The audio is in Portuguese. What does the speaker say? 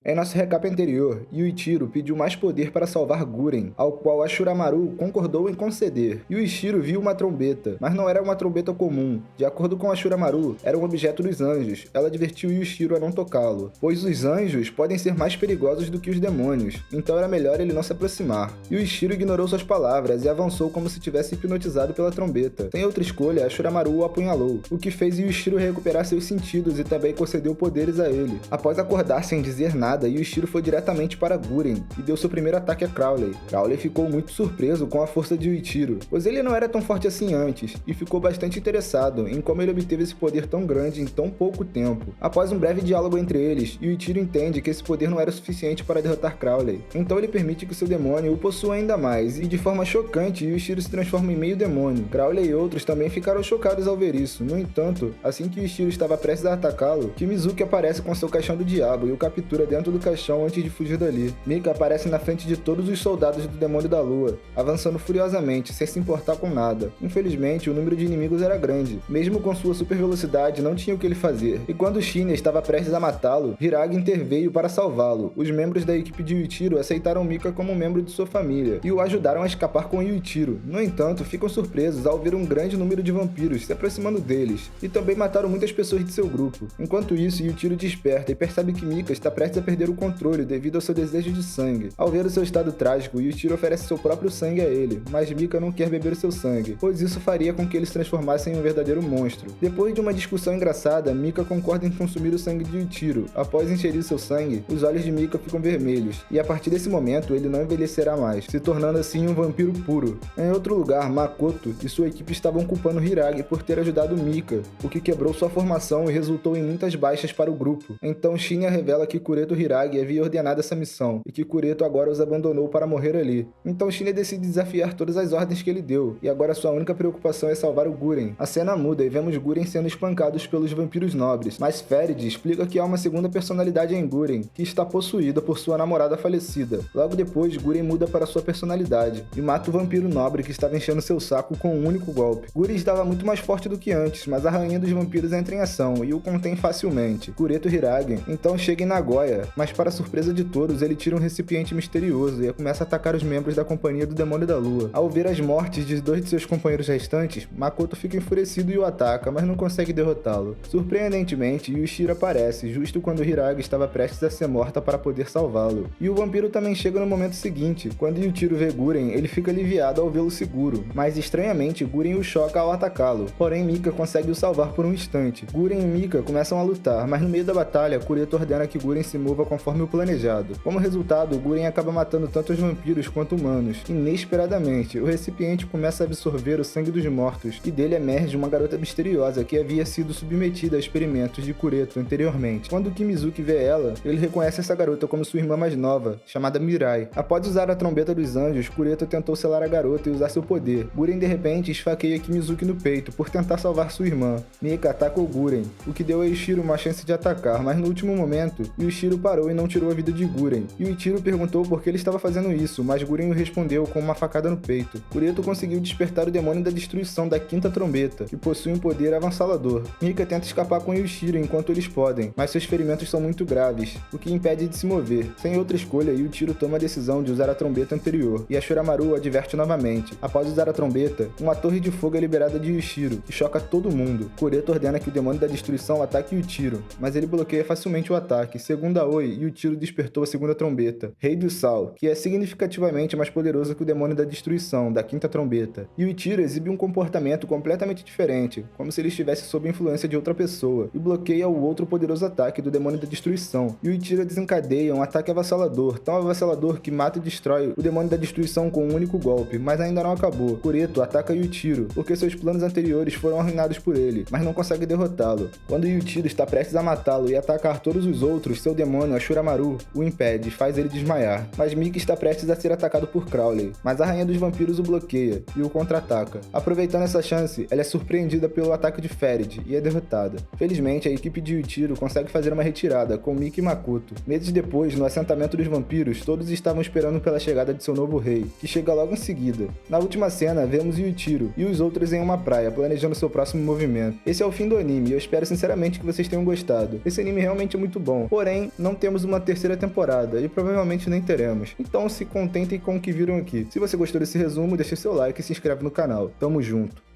Em nosso recap anterior, Yuichiro pediu mais poder para salvar Guren, ao qual Ashuramaru concordou em conceder. Yuichiro viu uma trombeta, mas não era uma trombeta comum. De acordo com Ashuramaru, era um objeto dos anjos. Ela advertiu Yuichiro a não tocá-lo, pois os anjos podem ser mais perigosos do que os demônios, então era melhor ele não se aproximar. Yuichiro ignorou suas palavras e avançou como se tivesse hipnotizado pela trombeta. Sem outra escolha, Ashuramaru o apunhalou, o que fez Yuichiro recuperar seus sentidos e também concedeu poderes a ele. Após acordar sem dizer nada, Yuichiro foi diretamente para Guren e deu seu primeiro ataque a Crowley. Crowley ficou muito surpreso com a força de Yuichiro, pois ele não era tão forte assim antes, e ficou bastante interessado em como ele obteve esse poder tão grande em tão pouco tempo. Após um breve diálogo entre eles, Yuichiro entende que esse poder não era suficiente para derrotar Crowley, então ele permite que seu demônio o possua ainda mais, e de forma chocante, Yuichiro se transforma em meio demônio. Crowley e outros também ficaram chocados ao ver isso. No entanto, assim que Yuichiro estava prestes a atacá-lo, Kimizuki aparece com seu caixão do diabo e o captura dentro do caixão antes de fugir dali. Mika aparece na frente de todos os soldados do Demônio da Lua, avançando furiosamente, sem se importar com nada. Infelizmente, o número de inimigos era grande. Mesmo com sua super velocidade, não tinha o que ele fazer. E quando Shinya estava prestes a matá-lo, Hiragi interveio para salvá-lo. Os membros da equipe de Yuichiro aceitaram Mika como um membro de sua família e o ajudaram a escapar com Yuichiro. No entanto, ficam surpresos ao ver um grande número de vampiros se aproximando deles, e também mataram muitas pessoas de seu grupo. Enquanto isso, Yuichiro desperta e percebe que Mika está prestes a perder o controle devido ao seu desejo de sangue. Ao ver o seu estado trágico, Yuichiro oferece seu próprio sangue a ele, mas Mika não quer beber o seu sangue, pois isso faria com que ele se transformasse em um verdadeiro monstro. Depois de uma discussão engraçada, Mika concorda em consumir o sangue de Yuichiro. Após ingerir seu sangue, os olhos de Mika ficam vermelhos, e a partir desse momento ele não envelhecerá mais, se tornando assim um vampiro puro. Em outro lugar, Makoto e sua equipe estavam culpando Hiragi por ter ajudado Mika, o que quebrou sua formação e resultou em muitas baixas para o grupo. Então Shinya revela que Kureto Hiragi havia ordenado essa missão, e que Kureto agora os abandonou para morrer ali. Então Shinya decide desafiar todas as ordens que ele deu, e agora sua única preocupação é salvar o Guren. A cena muda e vemos Guren sendo espancados pelos vampiros nobres, mas Ferid explica que há uma segunda personalidade em Guren, que está possuída por sua namorada falecida. Logo depois, Guren muda para sua personalidade, e mata o vampiro nobre que estava enchendo seu saco com um único golpe. Guren estava muito mais forte do que antes, mas a rainha dos vampiros entra em ação, e o contém facilmente. Kureto Hiragi então chega em Nagoya, mas para surpresa de todos, ele tira um recipiente misterioso e começa a atacar os membros da Companhia do Demônio da Lua. Ao ver as mortes de dois de seus companheiros restantes, Makoto fica enfurecido e o ataca, mas não consegue derrotá-lo. Surpreendentemente, Yuichiro aparece, justo quando Hiragi estava prestes a ser morta para poder salvá-lo. E o vampiro também chega no momento seguinte. Quando Yuichiro vê Guren, ele fica aliviado ao vê-lo seguro, mas estranhamente Guren o choca ao atacá-lo. Porém, Mika consegue o salvar por um instante. Guren e Mika começam a lutar, mas no meio da batalha, Kureto ordena que Guren se mova conforme o planejado. Como resultado, Guren acaba matando tanto os vampiros quanto humanos. Inesperadamente, o recipiente começa a absorver o sangue dos mortos, e dele emerge uma garota misteriosa que havia sido submetida a experimentos de Kureto anteriormente. Quando Kimizuki vê ela, ele reconhece essa garota como sua irmã mais nova, chamada Mirai. Após usar a trombeta dos anjos, Kureto tentou selar a garota e usar seu poder. Guren de repente esfaqueia Kimizuki no peito por tentar salvar sua irmã. Mika ataca o Guren, o que deu a Yuichiro uma chance de atacar, mas no último momento, Yuichiro parou e não tirou a vida de Guren. Yuichiro perguntou por que ele estava fazendo isso, mas Guren o respondeu com uma facada no peito. Kureto conseguiu despertar o demônio da destruição da quinta trombeta, que possui um poder avassalador. Mika tenta escapar com Yuichiro enquanto eles podem, mas seus ferimentos são muito graves, o que impede de se mover. Sem outra escolha, Yuichiro toma a decisão de usar a trombeta anterior, e Ashuramaru o adverte novamente. Após usar a trombeta, uma torre de fogo é liberada de Yuichiro, que choca todo mundo. Kureto ordena que o demônio da destruição ataque Yuichiro, mas ele bloqueia facilmente o ataque. Segundo Aoi, Yuichiro despertou a segunda trombeta, Rei do Sal, que é significativamente mais poderoso que o demônio da destruição, da quinta trombeta. Yuichiro exibe um comportamento completamente diferente, como se ele estivesse sob influência de outra pessoa, e bloqueia o outro poderoso ataque do demônio da destruição. Yuichiro desencadeia um ataque avassalador, tão avassalador que mata e destrói o demônio da destruição com um único golpe, mas ainda não acabou. Kureto ataca Yuichiro, porque seus planos anteriores foram arruinados por ele, mas não consegue derrotá-lo. Quando Yuichiro está prestes a matá-lo e atacar todos os outros, seu demônio, Ashuramaru, o impede e faz ele desmaiar. Mas Mika está prestes a ser atacado por Crowley, mas a rainha dos vampiros o bloqueia e o contra-ataca. Aproveitando essa chance, ela é surpreendida pelo ataque de Ferid e é derrotada. Felizmente, a equipe de Yuichiro consegue fazer uma retirada com Mika e Makoto. Meses depois, no assentamento dos vampiros, todos estavam esperando pela chegada de seu novo rei, que chega logo em seguida. Na última cena, vemos Yuichiro e os outros em uma praia, planejando seu próximo movimento. Esse é o fim do anime e eu espero sinceramente que vocês tenham gostado. Esse anime realmente é muito bom, porém, não não temos uma terceira temporada e provavelmente nem teremos. Então se contentem com o que viram aqui. Se você gostou desse resumo, deixe seu like e se inscreve no canal. Tamo junto!